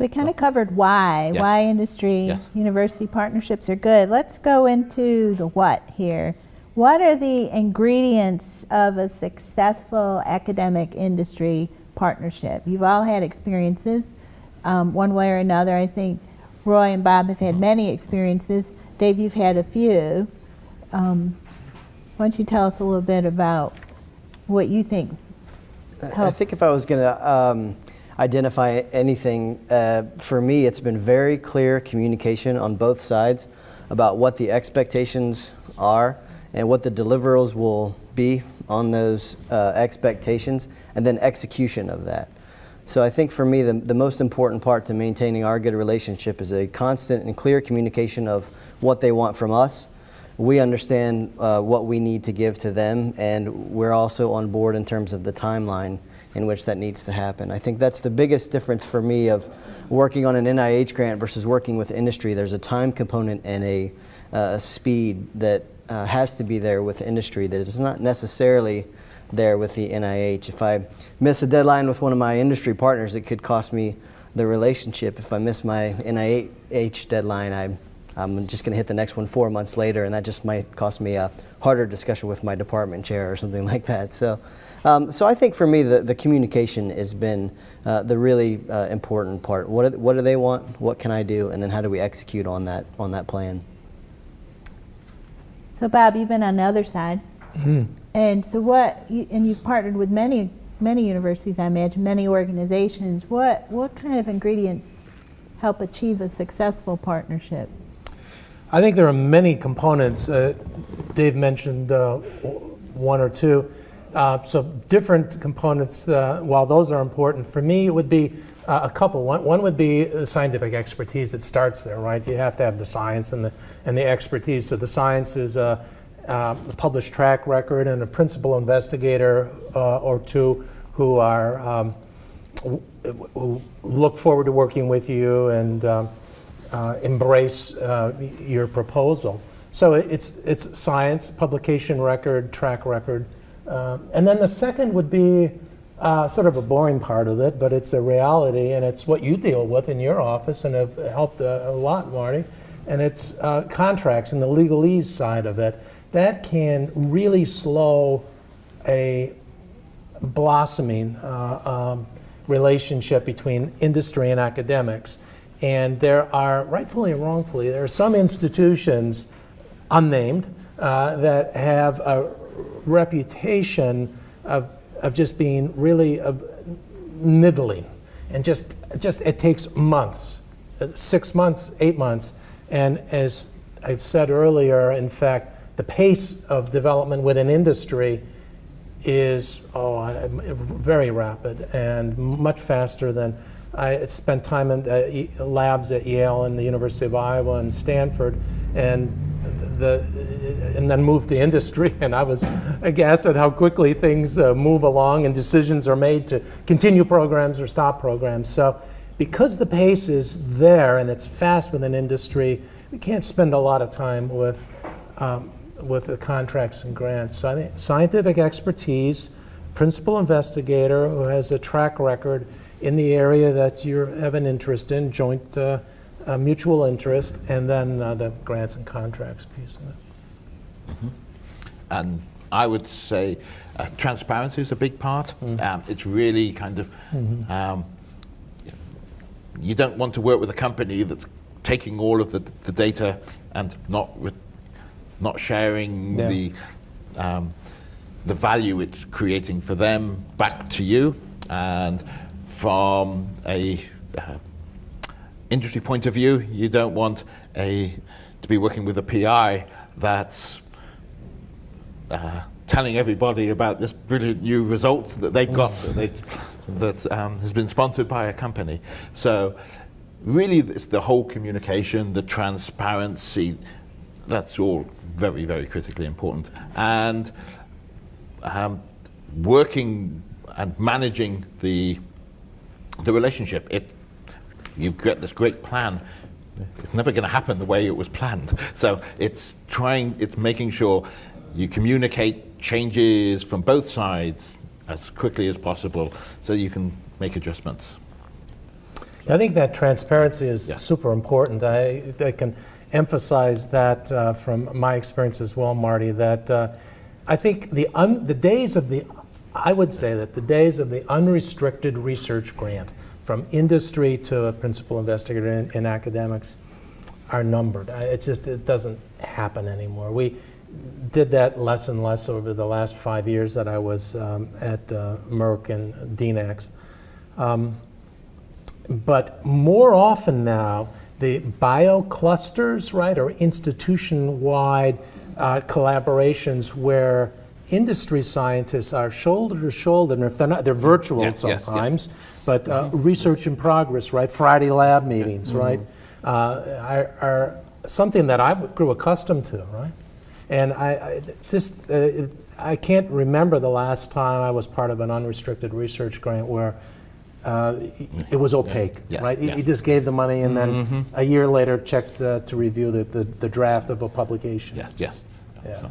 we kind of covered why. Yes. Why industry, Yes. university partnerships are good. Let's go into the what here. What are the ingredients of a successful academic industry partnership? You've all had experiences one way or another. I think Roy and Bob have had many experiences. Dave, you've had a few. Why don't you tell us a little bit about what you think helps? I think if I was going to identify anything, for me, it's been very clear communication on both sides about what the expectations are and what the deliverables will be on those expectations, and then execution of that. So I think for me, the most important part to maintaining our good relationship is a constant and clear communication of what they want from us. We understand what we need to give to them, and we're also on board in terms of the timeline in which that needs to happen. I think that's the biggest difference for me of working on an NIH grant versus working with industry. There's a time component and a speed that has to be there with industry that is not necessarily there with the NIH. If I miss a deadline with one of my industry partners, it could cost me the relationship. If I miss my NIH deadline, I'm just going to hit the next one 4 months later, and that just might cost me a harder discussion with my department chair or something like that. So I think for me, the communication has been the really important part. What do they want? What can I do? And then how do we execute on that plan? So Bob, you've been on the other side. Mm-hmm. And so and you've partnered with many universities, I imagine, many organizations. What kind of ingredients help achieve a successful partnership? I think there are many components. Dave mentioned one or two. So different components, while those are important, for me it would be a couple. One would be the scientific expertise that starts there, right? You have to have the science and the expertise. So the science is a published track record and a principal investigator or two who are who look forward to working with you and embrace your proposal. So it's science, publication record, track record. And then the second would be sort of a boring part of it, but it's a reality, and it's what you deal with in your office and have helped a lot, Marty. And it's contracts and the legalese side of it. That can really slow a blossoming relationship between industry and academics. And there are, rightfully or wrongfully, there are some institutions, unnamed, that have a reputation of just being really niddling, and just it takes months, 6 months, 8 months, and as I said earlier, in fact, the pace of development within industry is very rapid and much faster than. I spent time in labs at Yale and the University of Iowa and Stanford, and then moved to industry, and I was aghast at how quickly things move along and decisions are made to continue programs or stop programs. So because the pace is there and it's fast within industry, we can't spend a lot of time with the contracts and grants. So I think scientific expertise, principal investigator who has a track record in the area that you have an interest in, joint mutual interest, and then the grants and contracts piece of it. Mm-hmm. And I would say transparency is a big part. Mm-hmm. It's really kind of, you don't want to work with a company that's taking all of the data and not sharing the value it's creating for them back to you. And from a industry point of view, you don't want to be working with a PI that's telling everybody about this brilliant new results that they've got that has been sponsored by a company. So really, it's the whole communication, the transparency, that's all very, very critically important. And working and managing the relationship. You've got this great plan. It's never going to happen the way it was planned. So it's making sure you communicate changes from both sides as quickly as possible so you can make adjustments. I think that transparency is Yeah. super important. I can emphasize that from my experience as well, Marty, that I think the days of the, I would say that the days of the unrestricted research grant from industry to a principal investigator in academics are numbered. It doesn't happen anymore. We did that less and less over the last 5 years that I was at Merck and DNAX. But more often now, the bioclusters, right, or institution-wide collaborations where industry scientists are shoulder to shoulder, and if they're not, they're virtual Yes, yes, yes. sometimes, but research in progress, right, Friday lab meetings, right, are something that I grew accustomed to, right? And I can't remember the last time I was part of an unrestricted research grant where it was opaque, Yeah, right? yeah. You just gave the money and then a year later checked to review the draft of a publication. Yes, yes. Yeah. So,